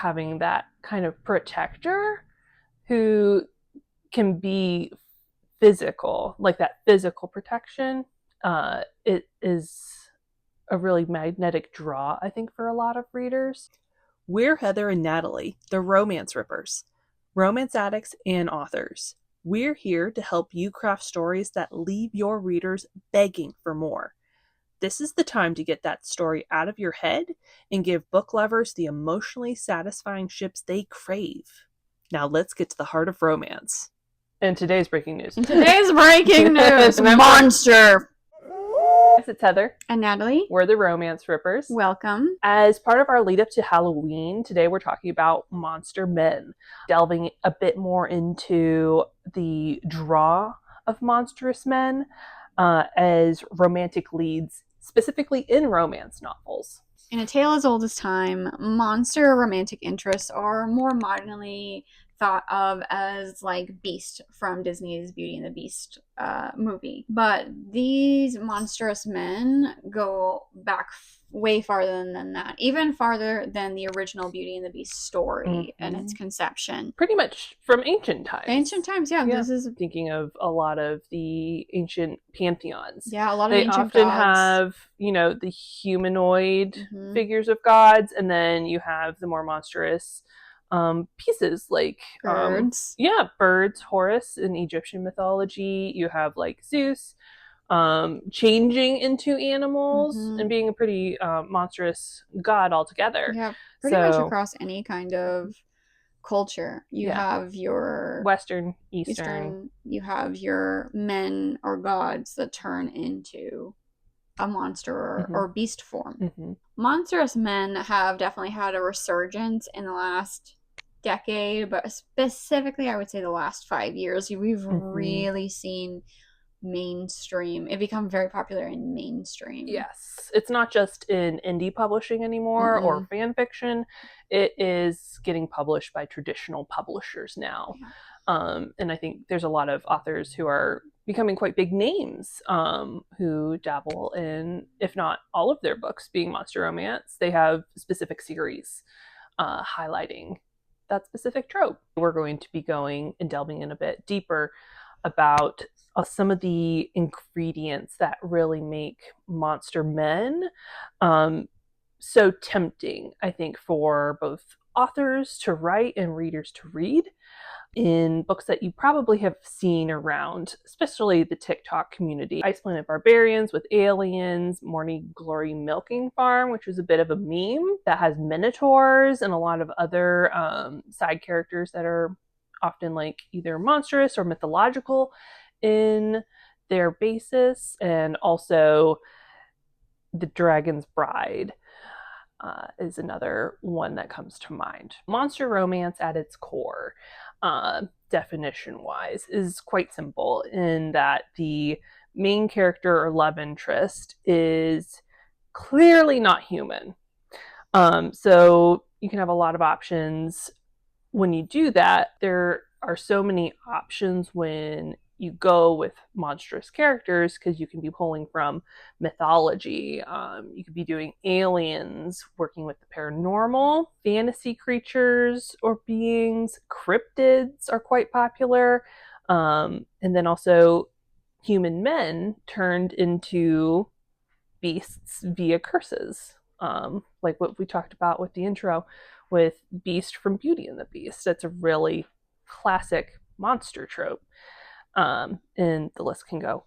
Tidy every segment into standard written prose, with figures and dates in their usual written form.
having that kind of protector who can be physical, like that physical protection. It is a really magnetic draw, I think, for a lot of readers. We're Heather and Natalie, the Romance Rippers, romance addicts and authors. We're here to help you craft stories that leave your readers begging for more. This is the time to get that story out of your head and give book lovers the emotionally satisfying ships they crave. Now let's get to the heart of romance. And today's breaking news. Monster! It's Heather. And Natalie. We're the Romance Rippers. Welcome. As part of our lead up to Halloween, today we're talking about monster men, delving a bit more into the draw of monstrous men as romantic leads, specifically in romance novels. In a tale as old as time, monster romantic interests are more modernly thought of as like Beast from Disney's Beauty and the Beast movie. But these monstrous men go back way farther than that, even farther than the original Beauty and the Beast story and its conception. Pretty much from ancient times. Ancient times, yeah. This is thinking of a lot of the ancient pantheons. Yeah, a lot of they ancient often gods. have, the humanoid figures of gods, and then you have the more monstrous pieces like birds. Birds, Horus in Egyptian mythology. You have like Zeus changing into animals and being a pretty monstrous god altogether. Yeah, pretty much across any kind of culture. You have your Western, Eastern. You have your men or gods that turn into a monster or beast form. Monstrous men have definitely had a resurgence in the last decade, but specifically I would say the last 5 years. We've really seen it become very popular in mainstream. Yes, it's not just in indie publishing anymore or fan fiction. It is getting published by traditional publishers now. And I think there's a lot of authors who are becoming quite big names who dabble in, if not all of their books being monster romance. They have specific series highlighting that specific trope. We're going to be going and delving in a bit deeper about some of the ingredients that really make monster men so tempting, I think, for both authors to write and readers to read in books that you probably have seen around, especially the TikTok community. Ice Planet Barbarians with aliens, Morning Glory Milking Farm, which was a bit of a meme that has minotaurs and a lot of other side characters that are often like either monstrous or mythological in their basis. And also The Dragon's Bride is another one that comes to mind. Monster romance at its core, definition-wise, is quite simple in that the main character or love interest is clearly not human. So you can have a lot of options when you do that. There are so many options when you go with monstrous characters because you can be pulling from mythology. You could be doing aliens, working with the paranormal, fantasy creatures or beings, cryptids are quite popular. And then also human men turned into beasts via curses. Like what we talked about with the intro with Beast from Beauty and the Beast. That's a really classic monster trope. And the list can go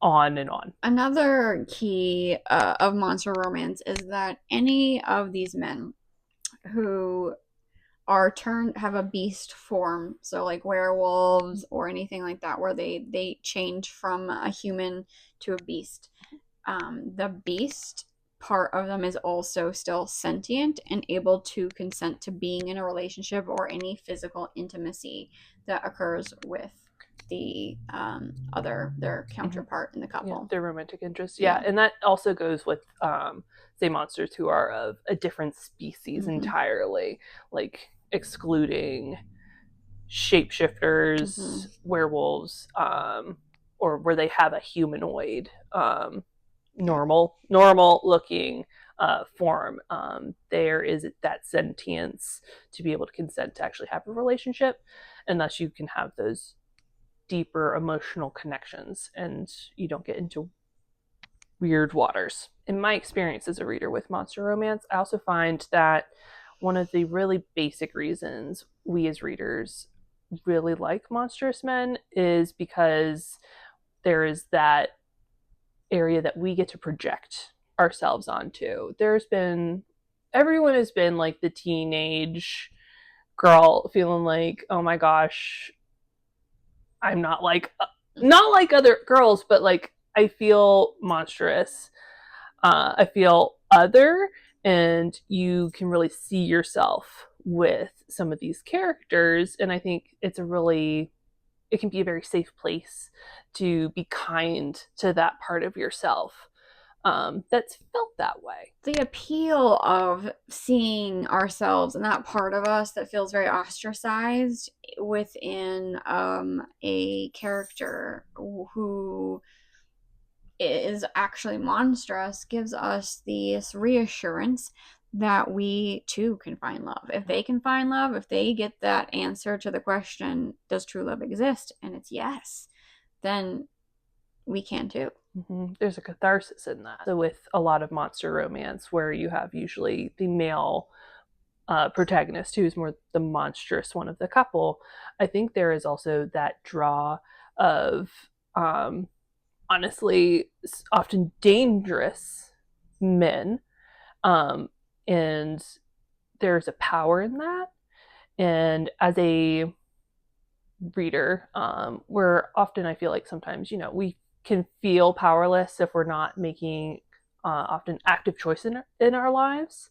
on and on. Another key of monster romance is that any of these men who are have a beast form, so like werewolves or anything like that, where they change from a human to a beast, the beast part of them is also still sentient and able to consent to being in a relationship or any physical intimacy that occurs with the their counterpart in the couple. Their romantic interest. And that also goes with say monsters who are of a different species entirely, like excluding shapeshifters, werewolves, or where they have a humanoid normal looking form. There is that sentience to be able to consent to actually have a relationship, and thus you can have those deeper emotional connections and you don't get into weird waters. In my experience as a reader with monster romance, I also find that one of the really basic reasons we as readers really like monstrous men is because there is that area that we get to project ourselves onto. Everyone has been like the teenage girl feeling like, oh my gosh, I'm not like other girls, but like I feel monstrous. I feel other, and you can really see yourself with some of these characters. And I think it can be a very safe place to be kind to that part of yourself that's felt that way. The appeal of seeing ourselves and that part of us that feels very ostracized within a character who is actually monstrous gives us this reassurance that we too can find love. If they can find love, if they get that answer to the question, does true love exist? And it's yes, then we can too. Mm-hmm. There's a catharsis in that. So with a lot of monster romance where you have usually the male protagonist who's more the monstrous one of the couple, I think there is also that draw of honestly often dangerous men, and there's a power in that. And as a reader, we're often, I feel like sometimes, we can feel powerless if we're not making often active choice in our lives,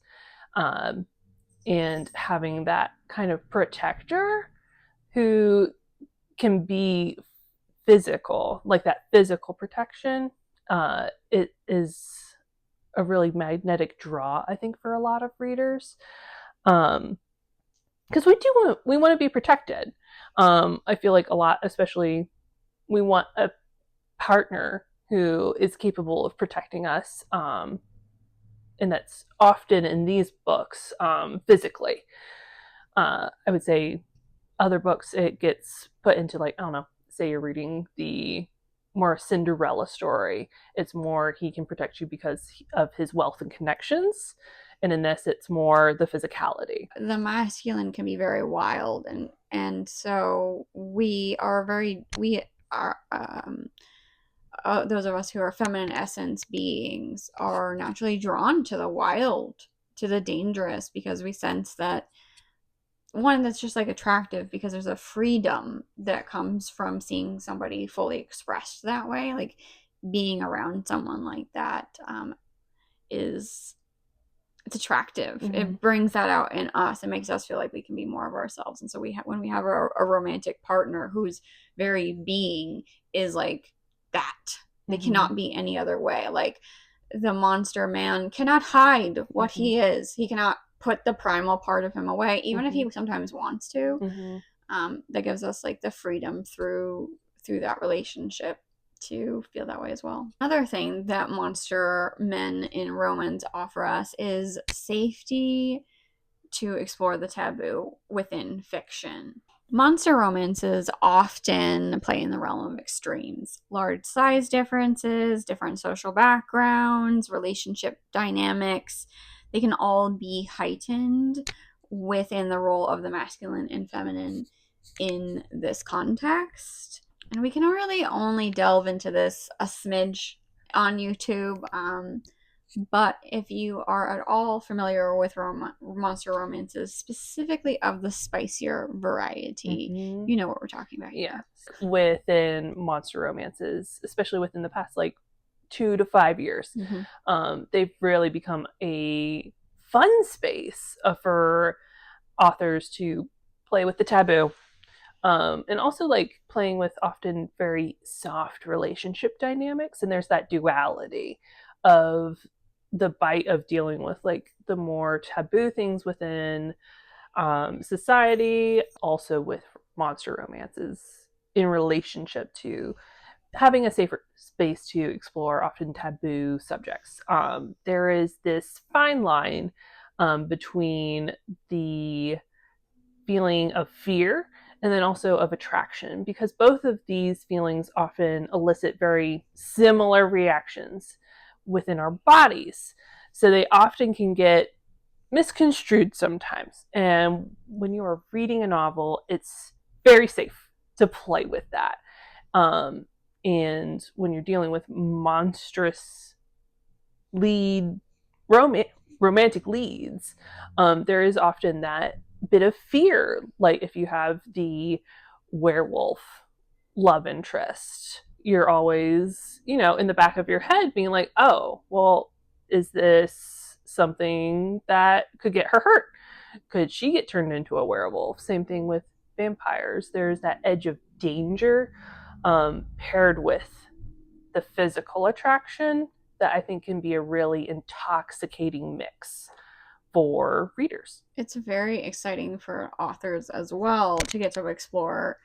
and having that kind of protector who can be physical, like that physical protection, it is a really magnetic draw, I think, for a lot of readers, because we want to be protected. I feel like a lot, especially, we want a partner who is capable of protecting us, and that's often in these books physically. I would say other books, it gets put into, like, I don't know, say you're reading the more Cinderella story, it's more he can protect you because of his wealth and connections, and in this it's more the physicality. The masculine can be very wild, and so we are those of us who are feminine essence beings are naturally drawn to the wild, to the dangerous, because we sense that one, that's just like attractive because there's a freedom that comes from seeing somebody fully expressed that way. Like being around someone like that it's attractive. Mm-hmm. It brings that out in us. It makes us feel like we can be more of ourselves. And so when we have a romantic partner whose very being is like that, they cannot be any other way. Like the monster man cannot hide what he is. He cannot put the primal part of him away, even if he sometimes wants to. That gives us like the freedom through that relationship to feel that way as well. Another thing that monster men in romance offer us is safety to explore the taboo within fiction. Monster romances often play in the realm of extremes. Large size differences, different social backgrounds, relationship dynamics, they can all be heightened within the role of the masculine and feminine in this context. And we can really only delve into this a smidge on YouTube. But if you are at all familiar with monster romances, specifically of the spicier variety, you know what we're talking about here. Yeah. Within monster romances, especially within the past like 2 to 5 years, they've really become a fun space for authors to play with the taboo. And also like playing with often very soft relationship dynamics. And there's that duality of the bite of dealing with like the more taboo things within society, also with monster romances in relationship to having a safer space to explore often taboo subjects. There is this fine line between the feeling of fear and then also of attraction, because both of these feelings often elicit very similar reactions within our bodies. So they often can get misconstrued sometimes. And when you are reading a novel, it's very safe to play with that. And when you're dealing with monstrous lead romantic leads, there is often that bit of fear. Like if you have the werewolf love interest, you're always, in the back of your head being like, oh, well, is this something that could get her hurt? Could she get turned into a werewolf? Same thing with vampires. There's that edge of danger paired with the physical attraction that I think can be a really intoxicating mix for readers. It's very exciting for authors as well to get to explore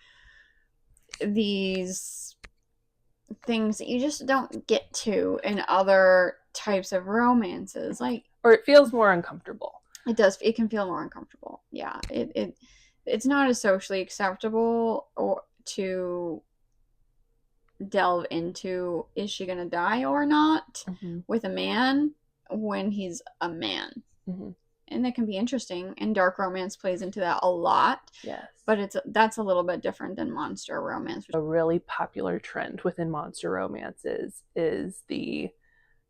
these things that you just don't get to in other types of romances. Or it feels more uncomfortable. It does. It can feel more uncomfortable. Yeah. It's not as socially acceptable or to delve into, is she gonna die or not, with a man when he's a man. And that can be interesting, and dark romance plays into that a lot. Yes, but that's a little bit different than monster romance. A really popular trend within monster romances is the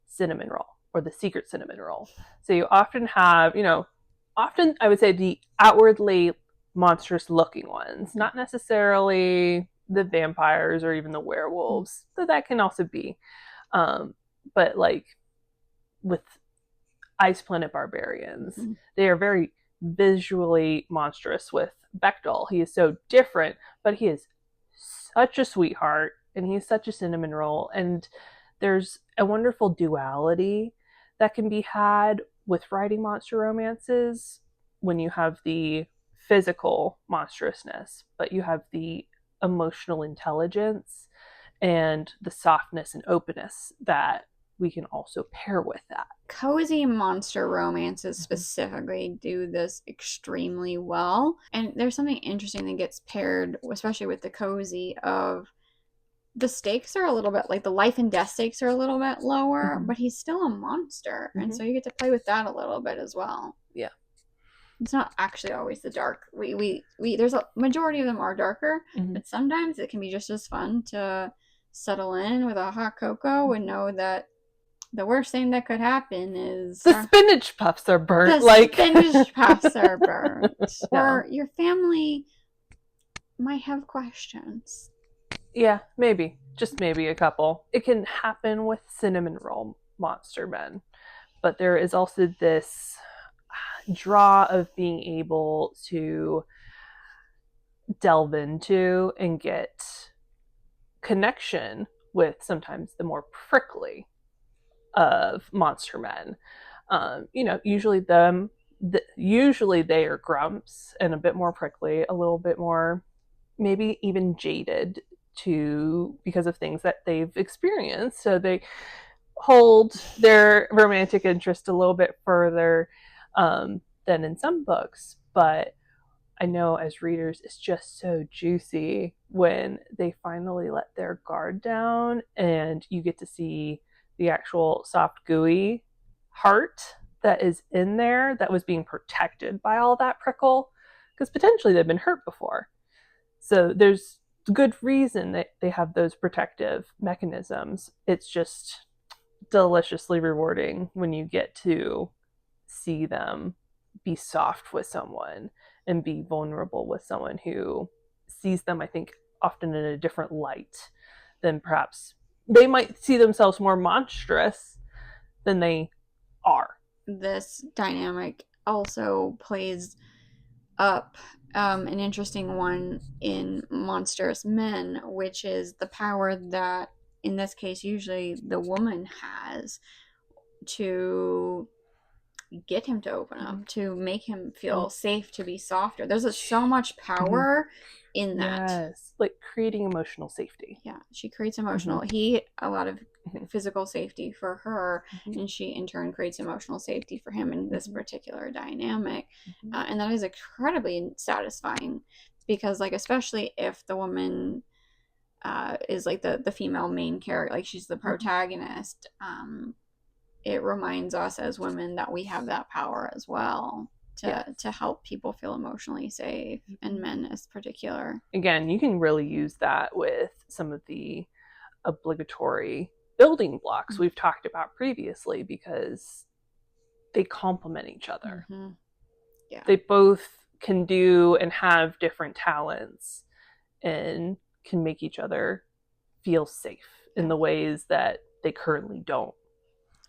cinnamon roll, or the secret cinnamon roll. So you often have, often I would say the outwardly monstrous looking ones, not necessarily the vampires or even the werewolves, though that can also be. But like with Ice Planet Barbarians, they are very visually monstrous with Bechdel. He is so different, but he is such a sweetheart, and he's such a cinnamon roll. And there's a wonderful duality that can be had with writing monster romances when you have the physical monstrousness, but you have the emotional intelligence and the softness and openness that we can also pair with that. Cozy monster romances specifically do this extremely well. And there's something interesting that gets paired, especially with the cozy, of the stakes are a little bit, like the life and death stakes are a little bit lower, but he's still a monster. And so you get to play with that a little bit as well. Yeah. It's not actually always the dark. We there's a majority of them are darker, but sometimes it can be just as fun to settle in with a hot cocoa and know that the worst thing that could happen is the spinach puffs are burnt. Spinach puffs are burnt. Yeah. Or your family might have questions. Yeah, maybe. Just maybe a couple. It can happen with cinnamon roll monster men. But there is also this draw of being able to delve into and get connection with sometimes the more prickly of monster men. Usually they are grumps and a bit more prickly, a little bit more maybe even jaded because of things that they've experienced. So they hold their romantic interest a little bit further than in some books. But I know as readers, it's just so juicy when they finally let their guard down and you get to see the actual soft, gooey heart that is in there that was being protected by all that prickle, because potentially they've been hurt before. So there's good reason that they have those protective mechanisms. It's just deliciously rewarding when you get to see them be soft with someone and be vulnerable with someone who sees them, I think, often in a different light than perhaps they might see themselves more monstrous than they are. This dynamic also plays up an interesting one in monstrous men, which is the power that, in this case, usually the woman has to get him to open up, to make him feel safe, to be softer. There's so much power in that. Yes, like creating emotional safety. Yeah, she creates emotional. He a lot of physical safety for her, and she in turn creates emotional safety for him in this particular dynamic, and that is incredibly satisfying, because like especially if the woman is like the female main character, like she's the protagonist, it reminds us as women that we have that power as well to help people feel emotionally safe, and men as particular. Again, you can really use that with some of the obligatory building blocks we've talked about previously, because they complement each other. Yeah. They both can do and have different talents and can make each other feel safe in the ways that they currently don't.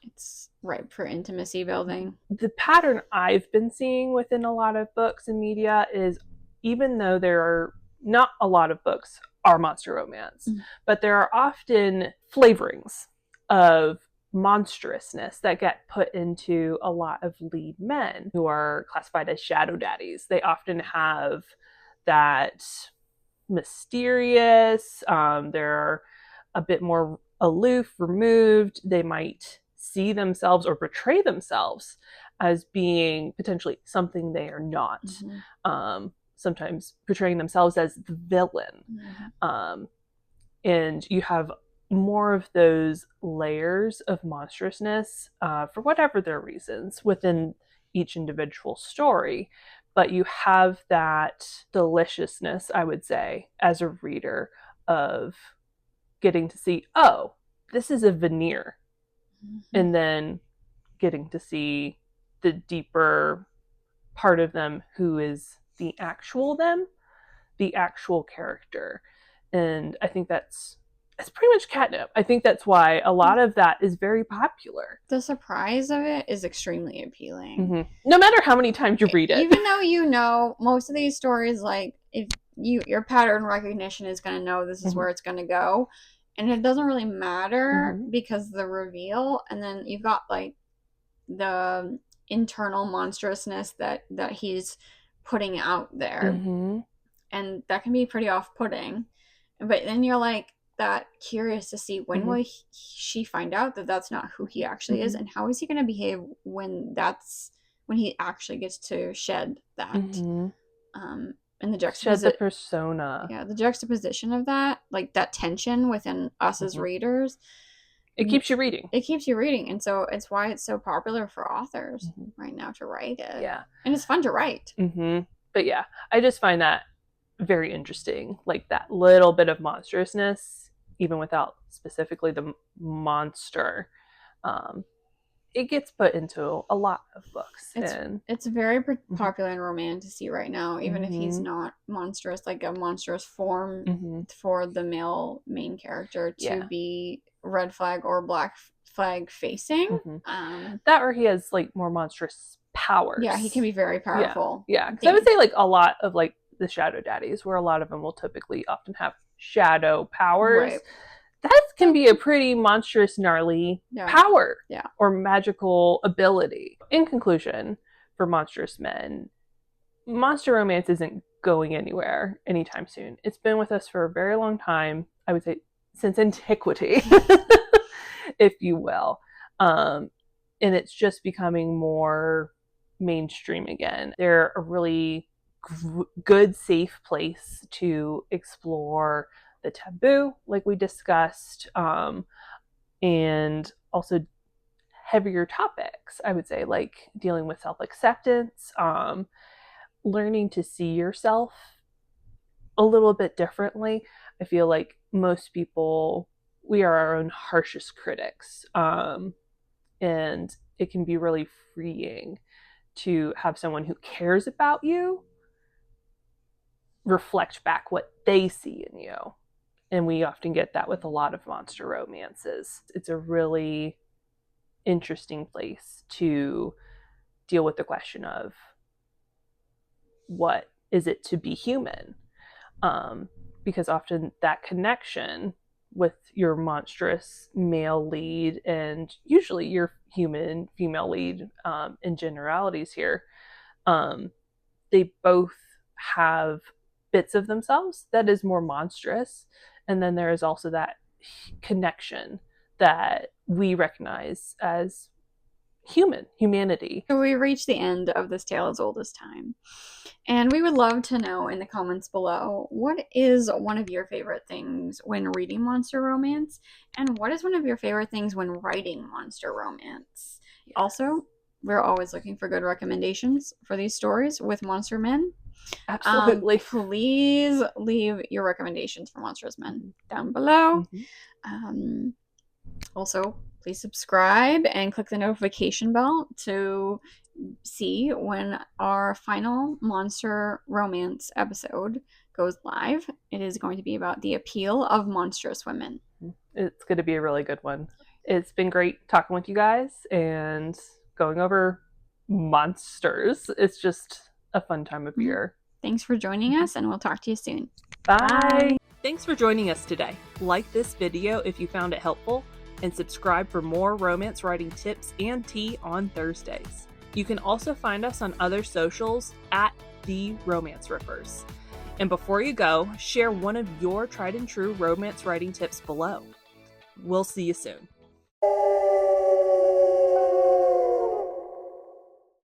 It's ripe for intimacy building. The pattern I've been seeing within a lot of books and media is, even though there are not a lot of books are monster romance, but there are often flavorings of monstrousness that get put into a lot of lead men who are classified as shadow daddies. They often have that mysterious, they're a bit more aloof, removed. They might see themselves or portray themselves as being potentially something they are not. Sometimes portraying themselves as the villain. And you have more of those layers of monstrousness, for whatever their reasons, within each individual story. But you have that deliciousness, I would say, as a reader, of getting to see, oh, this is a veneer. And then getting to see the deeper part of them, who is the actual them, the actual character. And I think that's pretty much catnip. I think that's why a lot of that is very popular. The surprise of it is extremely appealing. No matter how many times you read it. Even though you know most of these stories, like if your pattern recognition is going to know this is where it's going to go. And it doesn't really matter because the reveal, and then you've got like the internal monstrousness that he's putting out there. And that can be pretty off-putting. But then you're like that curious to see when will she find out that that's not who he actually is, and how is he going to behave when he actually gets to shed that. And the juxtaposition, the persona. Yeah, the juxtaposition of that, like that tension within us as readers. It keeps you reading. It keeps you reading. And so it's why it's so popular for authors right now to write it. Yeah. And it's fun to write. But yeah, I just find that very interesting. Like that little bit of monstrousness, even without specifically the monster, it gets put into a lot of books. It's very popular in romantasy right now, even if he's not monstrous, like a monstrous form for the male main character to be red flag or black flag facing. That, or he has like more monstrous powers. Yeah, he can be very powerful. Yeah, because I would say like a lot of like the shadow daddies, where a lot of them will typically often have shadow powers. Right. That can be a pretty monstrous, gnarly power or magical ability. In conclusion, for monstrous men, monster romance isn't going anywhere anytime soon. It's been with us for a very long time. I would say since antiquity, if you will. And it's just becoming more mainstream again. They're a really good, safe place to explore the taboo, like we discussed, and also heavier topics, I would say, like dealing with self-acceptance, learning to see yourself a little bit differently. I feel like most people, we are our own harshest critics, and it can be really freeing to have someone who cares about you reflect back what they see in you. And we often get that with a lot of monster romances. It's a really interesting place to deal with the question of what is it to be human? Because often that connection with your monstrous male lead and usually your human female lead in generalities here, they both have bits of themselves that is more monstrous, and then there is also that connection that we recognize as humanity. So we reached the end of this tale as old as time. And we would love to know in the comments below, what is one of your favorite things when reading monster romance? And what is one of your favorite things when writing monster romance? Yes. Also, we're always looking for good recommendations for these stories with monster men. Absolutely. Please leave your recommendations for monstrous men down below. Also, please subscribe and click the notification bell to see when our final monster romance episode goes live. It is going to be about the appeal of monstrous women. It's going to be a really good one. It's been great talking with you guys and going over monsters. It's just a fun time of year. Thanks for joining us, and we'll talk to you soon. Bye. Thanks for joining us today. Like this video if you found it helpful, and subscribe for more romance writing tips and tea on Thursdays. You can also find us on other socials at The Romance Rippers. And before you go, share one of your tried and true romance writing tips below. We'll see you soon.